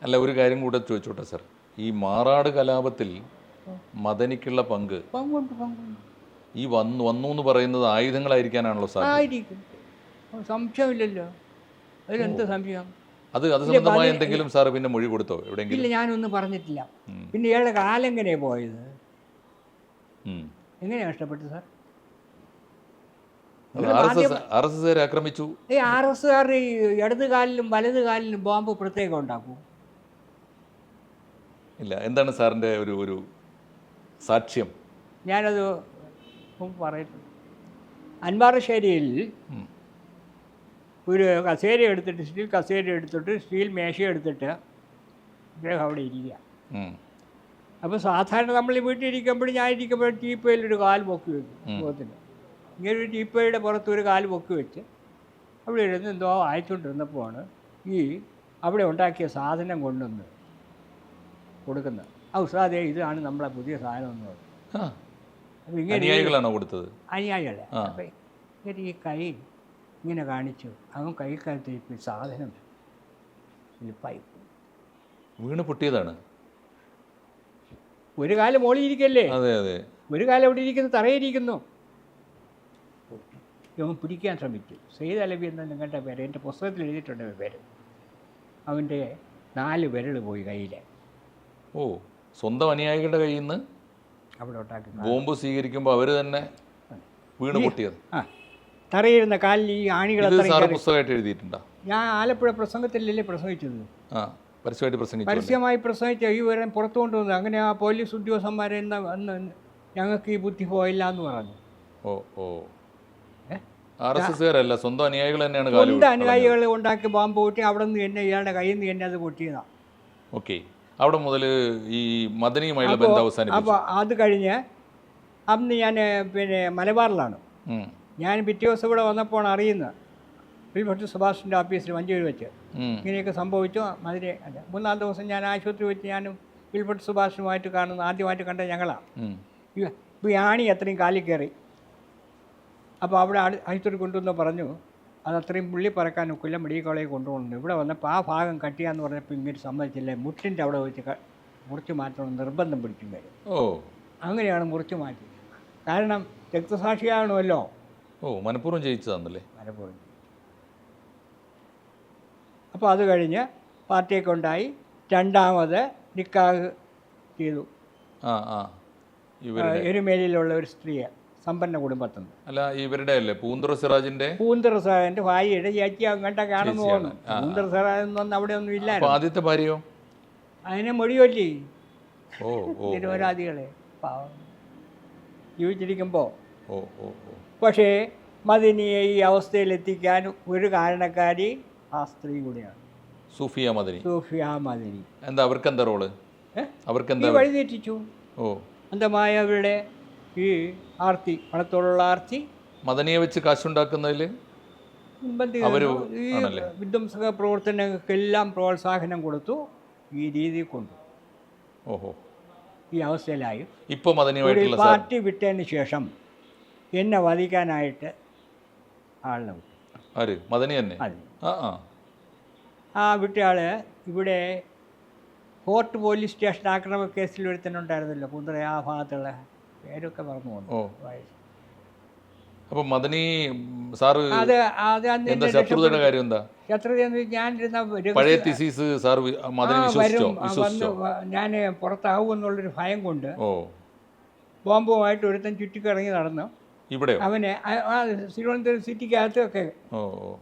അല്ല, ഒരു കാര്യം കൂടെ ചോദിച്ചോട്ടെ സർ. ഈ മാറാട് കലാപത്തിൽ മദനിക്കുള്ള പങ്ക് പങ്കുണ്ട് പങ്കുണ്ട് ഈ വന്നു എന്ന് പറയുന്നത് ആയുധങ്ങളായിരിക്കാനാണല്ലോ സാധ്യത? ആയിരിക്കും, സംശയമില്ലല്ലോ. അതിലെന്ത് സംശയം? അത് സംബന്ധമായ എന്തെങ്കിലും സാർ പിന്നെ മൊഴി കൊടുത്തോ എവിടെയെങ്കിലും? ഇല്ല, ഞാനൊന്നും പറഞ്ഞിട്ടില്ല. പിന്നെ ഇയാളുടെ കാലെങ്ങനെയാണ് പോയത്? എങ്ങനെയാണ് കഷ്ടപ്പെട്ടത് സാർ? RSSകാരെ ആക്രമിച്ചു. ഈ RSSകാർ ഈ ഇടത് കാലിലും വലത് കാലിലും ബോംബ് പ്രത്യേകം ഉണ്ടാക്കും. ഇല്ല, എന്താണ് സാറിൻ്റെ ഒരു സാക്ഷ്യം? ഞാനത് പറയുന്നു. അൻവാറശ്ശേരിയിൽ ഒരു കസേര എടുത്തിട്ട്, സ്റ്റീൽ കസേര എടുത്തിട്ട്, സ്റ്റീൽ മേശ എടുത്തിട്ട് അദ്ദേഹം അവിടെ ഇരിക്കുക. അപ്പോൾ സാധാരണ നമ്മൾ വീട്ടിലിരിക്കുമ്പോഴും ഞാൻ ഇരിക്കുമ്പോഴും ടീപ്പയിലൊരു കാൽ പൊക്കി വെക്കും മുഖത്തിന്. ഇങ്ങനെ ഒരു ടീപ്പയുടെ പുറത്ത് ഒരു കാൽ പൊക്കി വെച്ച് അവിടെ ഇരുന്ന് എന്തോ അയച്ചുകൊണ്ടിരുന്നപ്പോഴാണ് ഈ അവിടെ ഉണ്ടാക്കിയ സാധനം കൊണ്ടുവന്ന് കൊടുക്കുന്നത്. ഉസ്താദേ, ഇതാണ് നമ്മളെ പുതിയ സാധനം എന്ന് പറഞ്ഞു. അപ്പോൾ അനുയായികളാണോ കൊടുത്തത്? അനുയായികളെ. അപ്പം ഇങ്ങനെ ഈ കൈ ഇങ്ങനെ കാണിച്ചു. അവൻ കൈക്കാലത്ത് ഇപ്പം സാധനം സ്ലിപ്പായി വീണ് പൊട്ടിയതാണ്. ഒരു കാലം മോളിൽ ഇരിക്കല്ലേ? അതെ അതെ. ഒരു കാലം എവിടെ ഇരിക്കുന്നു? തറയിരിക്കുന്നു. അവൻ പിടിക്കാൻ ശ്രമിച്ചു. സെയ്ദ് അലവി എന്ന നിങ്ങളുടെ പേര് എൻ്റെ പുസ്തകത്തിൽ എഴുതിയിട്ടുണ്ട് പേര്. അവൻ്റെ 4 വിരൽ പോയി കയ്യിൽ. ഓ, സ്വന്തം അനുയായികളുടെ കയ്യിൽ നിന്ന് അവിടെ ഉണ്ടാക്കി ബോംബ് സ്വീകരിക്കുമ്പോൾ അവർ തന്നെ വീണ് പൊട്ടിയത്. തറയിരുന്ന കാലിൽ ഈ ആണികൾ പുസ്തകമായിട്ട് എഴുതിയിട്ടുണ്ടോ? ഞാൻ ആലപ്പുഴ പ്രസംഗത്തിലല്ലേ പ്രസംഗിച്ചത്. പരസ്യമായി പ്രസംഗിച്ച ഈ വിവരം പുറത്തു കൊണ്ടുവന്നത്. അങ്ങനെ ആ പോലീസ് ഉദ്യോഗസ്ഥന്മാരെ അന്ന് ഞങ്ങൾക്ക് ഈ ബുദ്ധി പോയില്ല എന്ന് പറഞ്ഞു. ഓ ഓ, RSSകാരല്ല, സ്വന്തം അനുയായികൾ തന്നെയാണ്. സ്വന്തം അനുയായികൾ ഉണ്ടാക്കി ബോംബ് പൊട്ടി. അവിടെ നിന്ന് തന്നെ ഇയാളുടെ കയ്യിൽ നിന്ന് തന്നെ അത് പൊട്ടിയതാണ്. ഓക്കെ, അവിടെ മുതൽ ഈ മദനിയുമായുള്ള ബന്ധം അവസാനിപ്പിച്ചു. അപ്പോൾ അത് കഴിഞ്ഞ് അന്ന് ഞാൻ പിന്നെ മലബാറിലാണ്. ഞാൻ പിറ്റേ ദിവസം ഇവിടെ വന്നപ്പോൾ അറിയുന്നത് വിൽഭട്ട് സുഭാഷിൻ്റെ ഓഫീസിൽ മഞ്ചൂർ വെച്ച് ഇങ്ങനെയൊക്കെ സംഭവിച്ചു. അതിന് അല്ല, 3-ാം ദിവസം ഞാൻ ആശുപത്രി വെച്ച് ഞാനും വിൽഭട്ട് സുഭാഷിനുമായിട്ട് ആദ്യമായിട്ട് കണ്ടത് ഞങ്ങളാണ്. ഇപ്പോൾ ഈ ആണി അത്രയും കാലിൽ കയറി. അപ്പോൾ അവിടെ ആശുപത്രി കൊണ്ടുവന്ന് പറഞ്ഞു അത് അത്രയും പുള്ളി പറക്കാൻ ഒക്കില്ല, മെഡിക്കൽ കോളേജ് കൊണ്ടുപോകുന്നു. ഇവിടെ വന്നപ്പോൾ ആ ഭാഗം കട്ടിയാന്ന് പറഞ്ഞപ്പോൾ ഇങ്ങനെ സമ്മതിച്ചില്ല. മുട്ടിൻ്റെ അവിടെ വെച്ച് മുറിച്ച് മാറ്റണം നിർബന്ധം പിടിക്കും വരും. അങ്ങനെയാണ് മുറിച്ച് മാറ്റി. കാരണം രക്തസാക്ഷിയാണല്ലോ. മനഃപൂർവ്വം ജയിച്ചതാണല്ലേ? മനഃപൂർവ്വം. അപ്പോൾ അത് കഴിഞ്ഞ് പാർട്ടിയൊക്കെ ഉണ്ടായി. 2ാമത് നിക്കാഹ് ചെയ്തു. എരുമേലിയിലുള്ള ഒരു സ്ത്രീയെ, സമ്പന്ന കുടുംബത്തിൽ നിന്ന്. അല്ല, ഇവരുടെ അല്ലേ പൂന്തറ സിറാജിൻ്റെ ഭാര്യയുടെ ചേച്ചി അങ്ങോട്ടൊക്കെ ആണെന്ന് തോന്നുന്നു. പൂന്തറ സിറാജൊന്നും അവിടെ ഒന്നും ഇല്ല. ആദ്യത്തെ ഭാര്യയോ? അതിനെ മൊഴിയൊല്ലി നിരപരാധികളെ ജീവിച്ചിരിക്കുമ്പോൾ. പക്ഷേ മദനിയെ ഈ അവസ്ഥയിലെത്തിക്കാൻ ഒരു കാരണക്കാരി ആ സ്ത്രീ കൂടിയാണ്, സൂഫിയ മദനി. എന്താ അവർക്കെന്താ റോള്? അവർക്കെന്താ വഴിതെറ്റിച്ചു. അന്തമായ അവരുടെ ഈ ആർത്തി, പണത്തോടുള്ള ആർത്തി, മദനിയെ വെച്ച് കാശുണ്ടാക്കുന്നതിൽ ഈ വിധ്വംസക പ്രവർത്തനങ്ങൾക്കെല്ലാം പ്രോത്സാഹനം കൊടുത്തു. ഈ രീതി കൊണ്ടു ഈ അവസ്ഥയിലായി. ഇപ്പോൾ മദനിയുമായിട്ടുള്ള പാർട്ടി വിട്ടതിന് ശേഷം എന്നെ വധിക്കാനായിട്ട് ആളിനെ വിട്ടു. മദനി തന്നെ? ആ വിട്ടയാൾ ഇവിടെ ഫോർട്ട് പോലീസ് സ്റ്റേഷൻ ആക്രമണ കേസിൽ ഒരുത്തനുണ്ടായിരുന്നല്ലോ, പൂന്തറ ആ ഭാഗത്തുള്ള പേരൊക്കെ മറന്നു പോകുന്നു. അപ്പോൾ മദനി സാറ് ശത്രുതയുടെ കാര്യം എന്താ? ഞാൻ പുറത്താവുമെന്നുള്ളൊരു ഭയം കൊണ്ട് ബോംബുമായിട്ട് ഒരുത്തൻ ചുറ്റിക്കിറങ്ങി നടന്നു. അവനെ തിരുവനന്തപുരം സിറ്റിക്കകത്തൊക്കെ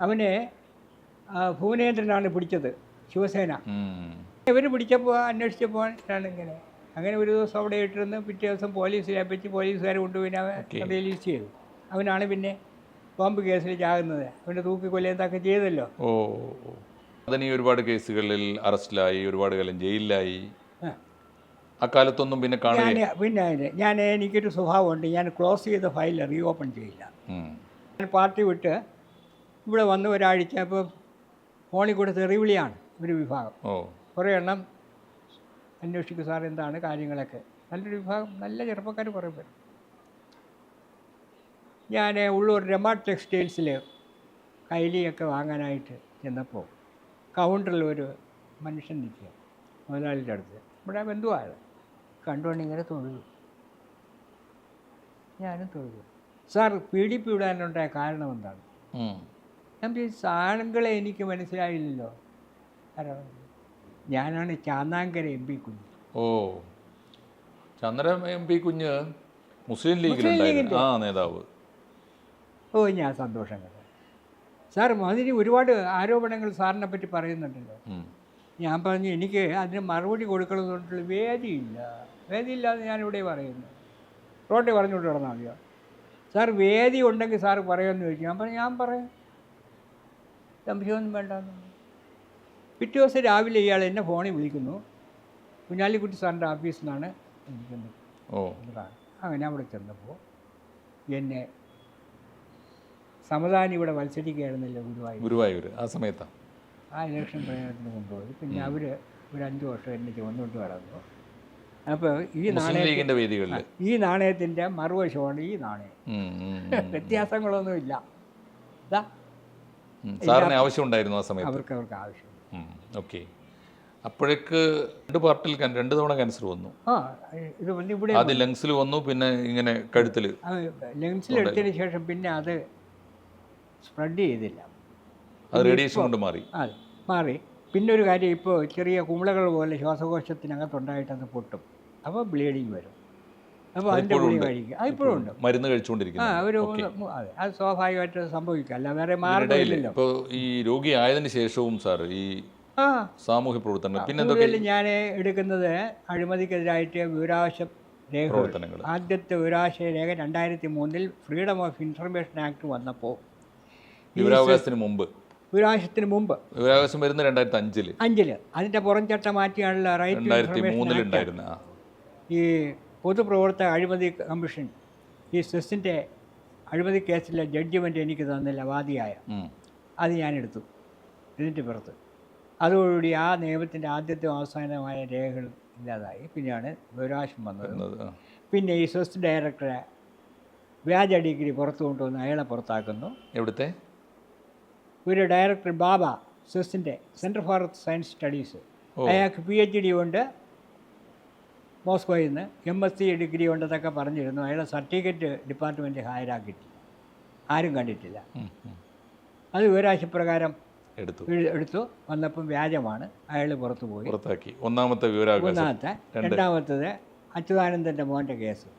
അവനെ ഭുവനേന്ദ്രനാണ് പിടിച്ചത്, ശിവസേന. ഇവർ പിടിച്ചപ്പോൾ അന്വേഷിച്ചപ്പോൾ ഇങ്ങനെ അങ്ങനെ ഒരു ദിവസം അവിടെ ഇട്ടിരുന്ന് പിറ്റേ ദിവസം പോലീസിനെ പറ്റി പോലീസുകാർ കൊണ്ടുപോയി അവൻ റിലീസ് ചെയ്തു. അവനാണ് പിന്നെ ബോംബ് കേസിൽ ചാകുന്നത്. അവൻ്റെ തൂക്കിക്കൊല്ലുന്നതൊക്കെ ചെയ്തല്ലോ. മദനി ഒരുപാട് കേസുകളിൽ അറസ്റ്റിലായി, ഒരുപാട് കാലം ജയിലിലായി. അക്കാലത്തൊന്നും പിന്നെ ഞാൻ എനിക്കൊരു സ്വഭാവമുണ്ട്, ഞാൻ ക്ലോസ് ചെയ്ത ഫയൽ റീ ഓപ്പൺ ചെയ്യില്ല. ഞാൻ പാർട്ടി വിട്ട് ഇവിടെ വന്ന് ഒരാഴ്ച. അപ്പോൾ ഫോണിൽ കൂടെ തെറിവിളിയാണ് ഒരു വിഭാഗം. കുറേ എണ്ണം അന്വേഷിക്കും, സാർ എന്താണ് കാര്യങ്ങളൊക്കെ. നല്ലൊരു വിഭാഗം, നല്ല ചെറുപ്പക്കാർ കുറേ പേര്. ഞാൻ ഉള്ളൂർ രമ ടെക്സ്റ്റൈൽസിൽ കൈലിയൊക്കെ വാങ്ങാനായിട്ട് ചെന്നപ്പോൾ കൗണ്ടറിൽ ഒരു മനുഷ്യൻ നിൽക്കുക. മുതലാളിയുടെ അടുത്ത്. ഇവിടെ ബന്ധുവായത് കണ്ടുകൊണ്ട് ഇങ്ങനെ തൊഴുതു. ഞാനും തൊഴുതു. സാർ PDP വിടാനുണ്ടായ കാരണം എന്താണ്? ഞാൻ ചോദിച്ചു, ആളുകളെ എനിക്ക് മനസ്സിലായില്ലല്ലോ. ആരാണ്? ഞാനാണ് ചാന്നാങ്കര MP കുഞ്ഞ്. ഓ, ചന്ദ്ര MP കുഞ്ഞ് മുസ്ലിം ലീഗിലുണ്ടായിരുന്നു ആ നേതാവ്. ഓ, ഞാൻ സന്തോഷം കണ്ടു. സാർ അതിന് ഒരുപാട് ആരോപണങ്ങൾ സാറിനെ പറ്റി പറയുന്നുണ്ടല്ലോ. ഞാൻ പറഞ്ഞു എനിക്ക് അതിന് മറുപടി കൊടുക്കണമെന്നുകൊണ്ടുള്ള വേദിയില്ലാതെ ഞാനിവിടെ പറയുന്നു. റോട്ടിൽ പറഞ്ഞുകൊണ്ട് കിടന്നാൽ മതിയോ? സാർ വേദി ഉണ്ടെങ്കിൽ സാർ പറയുമെന്ന് ചോദിച്ചു. ഞാൻ പറയാം, സംശയമൊന്നും വേണ്ടെന്ന്. പിറ്റേ ദിവസം രാവിലെ ഇയാൾ എന്നെ ഫോണിൽ വിളിക്കുന്നു. കുഞ്ഞാലിക്കുട്ടി സാറിൻ്റെ ഓഫീസിൽ നിന്നാണ് വിളിക്കുന്നത്. അങ്ങനെ അവിടെ ചെന്നപ്പോൾ എന്നെ സമദാനി ഇവിടെ മത്സരിക്കുകയായിരുന്നല്ലോ ഗുരുവായൂർ. ആ സമയത്താണ് ആ ഇലക്ഷൻ പ്രചരണത്തിന് കൊണ്ടുപോയി. പിന്നെ അവർ ഒരു 5 വർഷം എന്നെ ചുമന്നുകൊണ്ട് നടന്നു. അപ്പോൾ ഈ നാണയത്തിൻ്റെ മറുവശമാണ് ഈ നാണയം. വ്യത്യാസങ്ങളൊന്നുമില്ല. സാറിന് ആവശ്യമുണ്ടായിരുന്നു ആ സമയത്ത്? അവർക്ക് ആവശ്യം. ഓക്കെ. അപ്പോഴേക്ക് 2 പാർട്ടിൽ 2 തവണ ക്യാൻസർ വന്നു. ഇത് ഇവിടെ ആദ്യം ലങ്സിൽ വന്നു, പിന്നെ ഇങ്ങനെ കഴുത്തിൽ. ലങ്സിൽ എടുത്തതിന് ശേഷം പിന്നെ അത് സ്പ്രെഡ് ചെയ്തില്ല. അത് റേഡിയേഷൻ കൊണ്ട് മാറി. പിന്നെ ഒരു കാര്യം, ഇപ്പോൾ ചെറിയ കുമിളകൾ പോലെ ശ്വാസകോശത്തിനകത്തുണ്ടായിട്ട് അത് പൊട്ടും. അപ്പോൾ ബ്ലീഡിങ് വരും. അപ്പോൾ അതിൻ്റെ ഗുളിക കഴിക്കുക. അതിപ്പോഴും ഉണ്ട്, മരുന്ന് കഴിച്ചുകൊണ്ടിരിക്കുന്നു. അതെ, അത് സ്വാഭാവികമായിട്ട് സംഭവിക്കുക, അല്ല വേറെ മാർഗ്ഗമില്ലല്ലോ. ഇപ്പോൾ ഈ രോഗി ആയതിനു ശേഷവും സാർ ഈ സാമൂഹ്യ പ്രവർത്തനങ്ങൾ പിന്നെ കൂടുതൽ ഞാൻ എടുക്കുന്നത് അഴിമതിക്കെതിരായിട്ട് വിവരാവകാശ രേഖകൾ. ആദ്യത്തെ വിവരാവകാശ രേഖ 2003 ഫ്രീഡം ഓഫ് ഇൻഫർമേഷൻ ആക്ട് വന്നപ്പോൾ, വിവരാവകാശത്തിന് മുമ്പ് വിവരാവകാശം വരുന്ന 2005 അതിൻ്റെ പുറംചട്ട മാറ്റിയാണല്ലോ റൈറ്റ് 2003 ഈ പൊതുപ്രവർത്തക അഴിമതി കമ്മീഷൻ ഈ സെസ്സിൻ്റെ അഴിമതി കേസിലെ ജഡ്ജിമെൻ്റ് എനിക്ക് തന്നില്ല, വാദിയായ. അത് ഞാനെടുത്തു ഇതിൻ്റെ പുറത്ത്. അതോടുകൂടി ആ നിയമത്തിൻ്റെ ആദ്യത്തെ അവസാനമായ രേഖകൾ ഇല്ലാതായി. പിന്നെയാണ് വിവരാവകാശം വന്നത്. പിന്നെ ഈ സെസ് ഡയറക്ടറെ വ്യാജ ഡിഗ്രി പുറത്തു കൊണ്ടുവന്ന് അയാളെ പുറത്താക്കുന്നു. എവിടുത്തെ ഒരു ഡയറക്ടർ ബാബ, സെസ്സിൻ്റെ സെൻറ്റർ ഫോർ സയൻസ് സ്റ്റഡീസ്, അയാൾക്ക് PhD കൊണ്ട് മോസ്കോയിൽ നിന്ന് MSc ഡിഗ്രി ഉണ്ടെന്നൊക്കെ പറഞ്ഞിരുന്നു. അയാളെ സർട്ടിഫിക്കറ്റ് ഡിപ്പാർട്ട്മെൻറ്റ് ഹാജരാക്കിയിട്ടില്ല, ആരും കണ്ടിട്ടില്ല. അത് വിവരാവകാശപ്രകാരം എടുത്തു വന്നപ്പം വ്യാജമാണ്, അയാൾ പുറത്തു പോയി, പുറത്താക്കി. രണ്ടാമത്തത് അച്യുതാനന്ദൻ്റെ മോൻ്റെ കേസ്,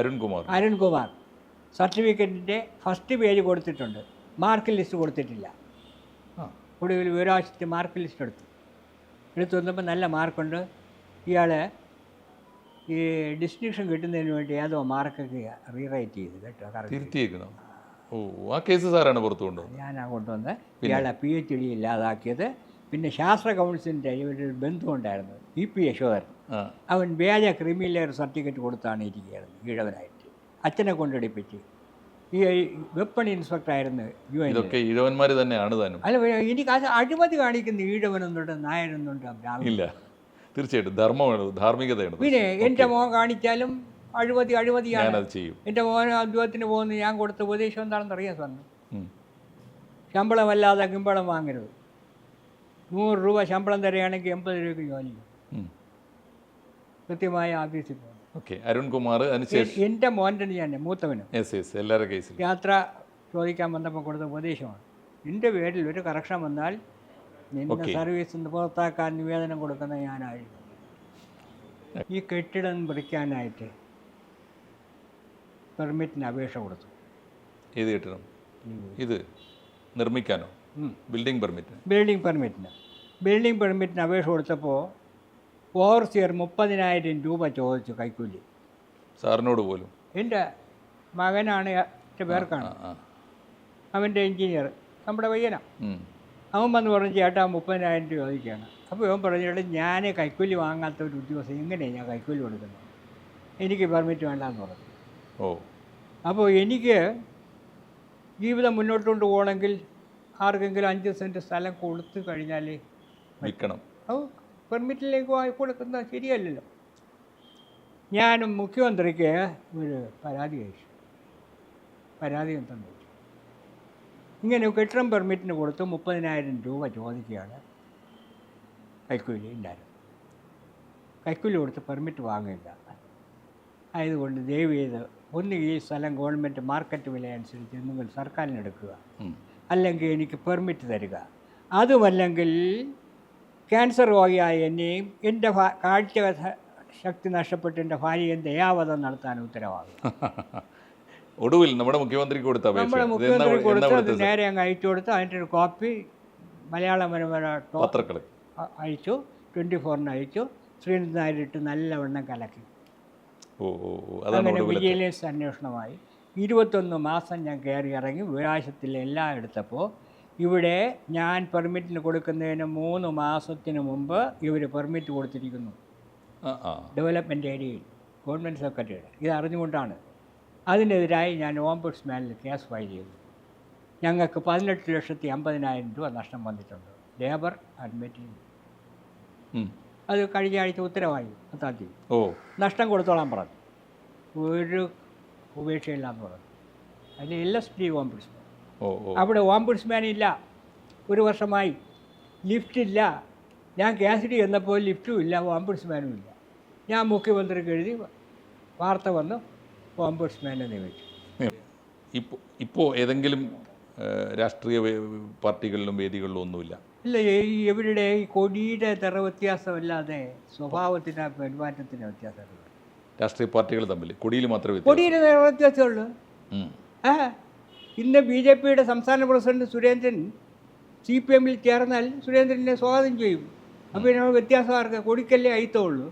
അരുൺകുമാർ. സർട്ടിഫിക്കറ്റിൻ്റെ ഫസ്റ്റ് പേജ് കൊടുത്തിട്ടുണ്ട്, മാർക്ക് ലിസ്റ്റ് കൊടുത്തിട്ടില്ല. ഒടുവിൽ വിവരാവകാശത്തിൽ മാർക്ക് ലിസ്റ്റ് എടുത്തു വന്നപ്പോൾ നല്ല മാർക്കുണ്ട്. ഇയാൾ ഈ ഡിസ്റ്റിങ്ഷൻ കിട്ടുന്നതിന് വേണ്ടി ഏതോ മാർക്കൊക്കെ റീറൈറ്റ് ചെയ്ത് കേട്ടോ. ആ കേസ് സാറാണ് പുറത്തു കൊണ്ടുവന്നത്. ഞാനാണ് കൊണ്ടുവന്ന് ഇയാളെ PhD ഇല്ലാതാക്കിയത്. പിന്നെ ശാസ്ത്ര കൗൺസിലിൻ്റെ ഒരു ബന്ധു ഉണ്ടായിരുന്നു, EP യശോധരൻ. അവൻ വ്യാജ ക്രിമിനൽ സർട്ടിഫിക്കറ്റ് കൊടുത്താണ് ഇരിക്കുകയായിരുന്നു ഈഴവനായിട്ട്. അച്ഛനെ കൊണ്ടെടുപ്പിച്ച് ഈ വെപ്പൺ ഇൻസ്പെക്ടറായിരുന്നു UN. ഈഴവന്മാർ തന്നെയാണ് താനും. അല്ല, എനിക്ക് അത് അഴിമതി കാണിക്കുന്ന ഈഴവനെന്നുണ്ട്, നായരെന്നുണ്ട്, ഇല്ല. തീർച്ചയായിട്ടും ധർമ്മമാണ്, ധാർമ്മികതയാണ്. പിന്നെ എൻ്റെ മോൻ കാണിച്ചാലും അഴിമതിയാണ്. എൻ്റെ മോൻ അദ്വൈതത്തിന് പോകുന്ന ഞാൻ കൊടുത്ത ഉപദേശം എന്താണെന്ന് അറിയാൻ സാറിന്? ശമ്പളമല്ലാതെ കിമ്പളം വാങ്ങരുത്. 100 രൂപ ശമ്പളം തരികയാണെങ്കിൽ 80 രൂപയ്ക്ക് ജോലി കൃത്യമായ ഓഫീസിൽ പോകും. അരുൺകുമാർ എൻ്റെ മോൻ്റെ ഞാൻ മൂത്തവന് യാത്ര ചോദിക്കാൻ വന്നപ്പോൾ കൊടുത്ത ഉപദേശമാണ്. എൻ്റെ പേരിൽ ഒരു കറക്ഷൻ വന്നാൽ നിന്നെ സർവീസിൽ നിന്ന് പുറത്താക്കാൻ നിവേദനം കൊടുക്കുന്ന ഞാനായിരുന്നു. ഈ കെട്ടിടം പിടിക്കാനായിട്ട് പെർമിറ്റിന് അപേക്ഷ കൊടുത്തു. ഏത് കെട്ടിടം? ഇത് നിർമ്മിക്കാനോ? ബിൽഡിംഗ് പെർമിറ്റിന് അപേക്ഷ കൊടുത്തപ്പോൾ ഓവർസിയർ 30,000 രൂപ ചോദിച്ചു കൈക്കൂലി. സാറിനോട് പോലും? എൻ്റെ മകനാണ്, എൻ്റെ പേർക്കാണ്, അവൻ്റെ എൻജിനീയർ, നമ്മുടെ പയ്യനാ. അവൻ വന്ന് പറഞ്ഞു, ചേട്ടാ 30,000 രൂപ ചോദിക്കുകയാണ്. അപ്പോൾ ഇവൻ പറഞ്ഞിട്ട് ഞാൻ കൈക്കൂലി വാങ്ങാത്ത ഒരു ഉദ്യോഗസ്ഥൻ എങ്ങനെയാണ് ഞാൻ കൈക്കൂലി കൊടുക്കുന്നത്, എനിക്ക് പെർമിറ്റ് വേണ്ടെന്ന് പറഞ്ഞു. അപ്പോൾ എനിക്ക് ജീവിതം മുന്നോട്ട് കൊണ്ടുപോകണമെങ്കിൽ ആർക്കെങ്കിലും 5 സെൻറ്റ് സ്ഥലം കൊടുത്തു കഴിഞ്ഞാൽ വിൽക്കണം. പെർമിറ്റിലേക്ക് കൊടുക്കുന്നത് ശരിയല്ലല്ലോ. ഞാനും മുഖ്യമന്ത്രിക്ക് ഒരു പരാതി അയച്ചു. പരാതി എന്തെന്ന് ചോദിച്ചു, ഇങ്ങനെ കെട്ടിടം പെർമിറ്റിന് കൊടുത്ത് 30,000 രൂപ ചോദിക്കുകയാണ്, കൈക്കൂലി ഉണ്ടായിരുന്നു. കൈക്കൂലി കൊടുത്ത് പെർമിറ്റ് വാങ്ങില്ല. ആയതുകൊണ്ട് ദയവ് ചെയ്ത് ഒന്നുകിൽ ഈ സ്ഥലം ഗവൺമെൻറ് മാർക്കറ്റ് വില അനുസരിച്ച് നിങ്ങൾ സർക്കാരിനെടുക്കുക, അല്ലെങ്കിൽ എനിക്ക് പെർമിറ്റ് തരിക. അതുമല്ലെങ്കിൽ ക്യാൻസർ രോഗിയായ എന്നെയും എൻ്റെ കാഴ്ച ശക്തി നഷ്ടപ്പെട്ട് എൻ്റെ ഭാര്യയും ദയാവധം നടത്താൻ ഉത്തരവാകും. ഒടുവിൽ നമ്മുടെ മുഖ്യമന്ത്രിക്ക് കൊടുത്ത നമ്മുടെ മുഖ്യമന്ത്രി കൊടുത്ത് അത് നേരെ അങ്ങ് അയച്ചു കൊടുത്ത് അതിൻ്റെ ഒരു കോപ്പി മലയാള മനോരമ അയച്ചു, 24-ന് അയച്ചു. ശ്രീനിധി നായരിട്ട് നല്ലവണ്ണം കലക്കി. അങ്ങനെ വിജിലൻസ് അന്വേഷണമായി 21 മാസം ഞാൻ കയറി ഇറങ്ങി വിലാസത്തിലെല്ലാം എടുത്തപ്പോൾ ഇവിടെ ഞാൻ പെർമിറ്റിന് കൊടുക്കുന്നതിന് 3 മാസത്തിന് മുമ്പ് ഇവർ പെർമിറ്റ് കൊടുത്തിരിക്കുന്നു ഡെവലപ്മെൻറ്റ് ഏരിയയിൽ, ഗവൺമെൻറ് സെക്രട്ടറിയുടെ. ഇത് അറിഞ്ഞുകൊണ്ടാണ്. അതിനെതിരായി ഞാൻ ഓംബുഡ്സ്മാനിൽ കേസ് ഫയൽ ചെയ്തു. ഞങ്ങൾക്ക് 18,50,000 രൂപ നഷ്ടം വന്നിട്ടുണ്ട്. ലേബർ അഡ്മിറ്റ് ചെയ്തു. അത് കഴിഞ്ഞ ആഴ്ച ഉത്തരവായി 10-ാം തീയതി നഷ്ടം കൊടുത്തോളാൻ പറഞ്ഞു. ഒരു ഉപേക്ഷയില്ലാന്ന് പറഞ്ഞു. അതിൽ LSP ഓംബുഡ്സ്മാൻ. അവിടെ ഓംബുഡ്സ്മാൻ ഇല്ല. 1 വർഷമായി ലിഫ്റ്റില്ല. ഞാൻ കേസിൽ ചെന്നപ്പോൾ ലിഫ്റ്റും ഇല്ല, ഓംബുഡ്സ്മാനും ഇല്ല. ഞാൻ മുഖ്യമന്ത്രിക്ക് എഴുതി, വാർത്ത വന്നു, ഓംബുഡ്സ്മാനെ നിയമിച്ചു. ഇപ്പോൾ ഏതെങ്കിലും രാഷ്ട്രീയ പാർട്ടികളിലും വേദികളിലും ഒന്നുമില്ല. ഇല്ല, ഇവരുടെ ഈ കൊടിയുടെ നിറ വ്യത്യാസമല്ലാതെ സ്വഭാവത്തിന് പെരുമാറ്റത്തിന് വ്യത്യാസമുള്ളൂ. രാഷ്ട്രീയ പാർട്ടികൾ തമ്മിൽ കൊടിയിൽ മാത്രമേ കൊടിയുടെ നിറ വ്യത്യാസമുള്ളൂ. ഇന്ന് BJPയുടെ സംസ്ഥാന പ്രസിഡന്റ് സുരേന്ദ്രൻ CPM ചേർന്നാൽ സുരേന്ദ്രനെ സ്വാഗതം ചെയ്യും. അപ്പോൾ ഇതിനോട് വ്യത്യാസം ആർക്ക്? കൊടിക്കല്ലേ അയിത്തമുള്ളൂ.